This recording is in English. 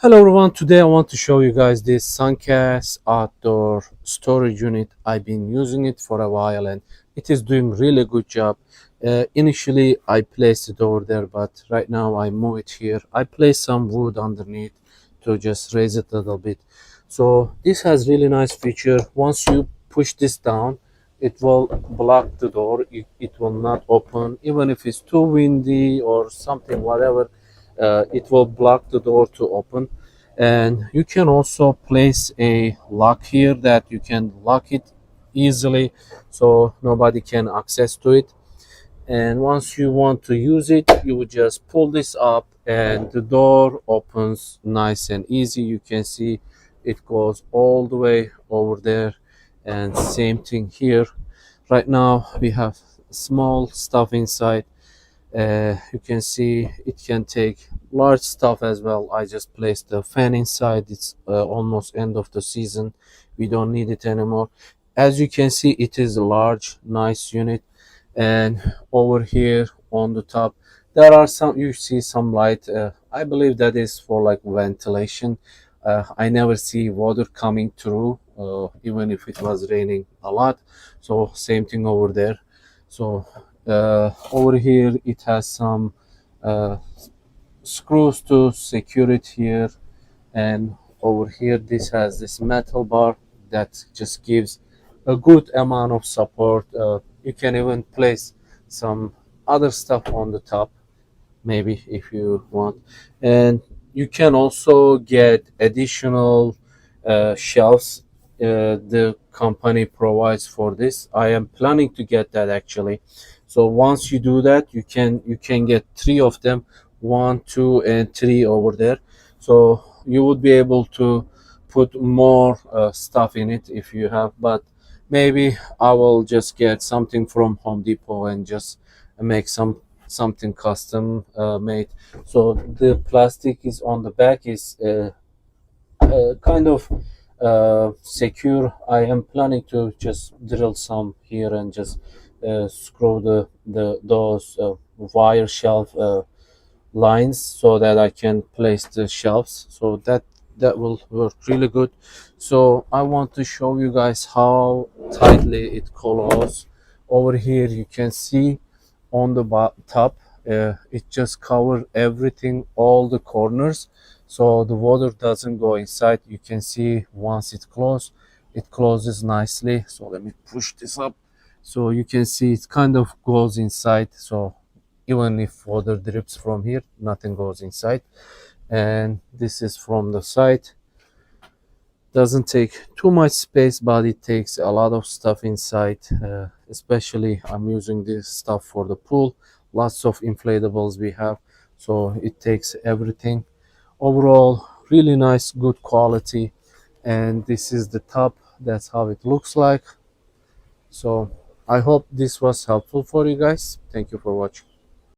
Hello everyone, today I want to show you guys this Suncast outdoor storage unit. I've been using it for a while and it is doing really good job. Initially I placed it over there, but right now I move it here. I placed some wood underneath to just raise it a little bit. So this has really nice feature. Once you push this down, it will block the door. It will not open even if it's too windy or something, whatever. It will block the door to open. And you can also place a lock here that you can lock it easily so nobody can access to it. And once you want to use it, you would just pull this up and the door opens nice and easy. You can see it goes all the way over there, and same thing here. Right now we have small stuff inside. You can see it can take large stuff as well. I just placed the fan inside. It's almost end of the season, we don't need it anymore. As you can see, it is a large nice unit. And over here on the top there are some, you see some light. I believe that is for like ventilation. I never see water coming through, even if it was raining a lot. So same thing over there. So over here it has some uh, screws to secure it here. And over here this has this metal bar that just gives a good amount of support. You can even place some other stuff on the top, maybe, if you want. And you can also get additional shelves. The company provides for this. I am planning to get that actually. So once you do that, you can get three of them, one, two, and three over there. So you would be able to put more stuff in it if you have. But maybe I will just get something from Home Depot and just make something custom made. So the plastic is on the back is kind of secure. I am planning to just drill some here and just screw the those wire shelf lines so that I can place the shelves. So that will work really good. So I want to show you guys how tightly it closes. Over here you can see on the top, it just covers everything, all the corners, so the water doesn't go inside. You can see once it closes nicely. So let me push this up so you can see it kind of goes inside. So even if water drips from here, nothing goes inside. And this is from the side. Doesn't take too much space, but it takes a lot of stuff inside. Especially I'm using this stuff for the pool. Lots of inflatables we have, so it takes everything. Overall, really nice, good quality. And this is the top. That's how it looks like. So I hope this was helpful for you guys. Thank you for watching.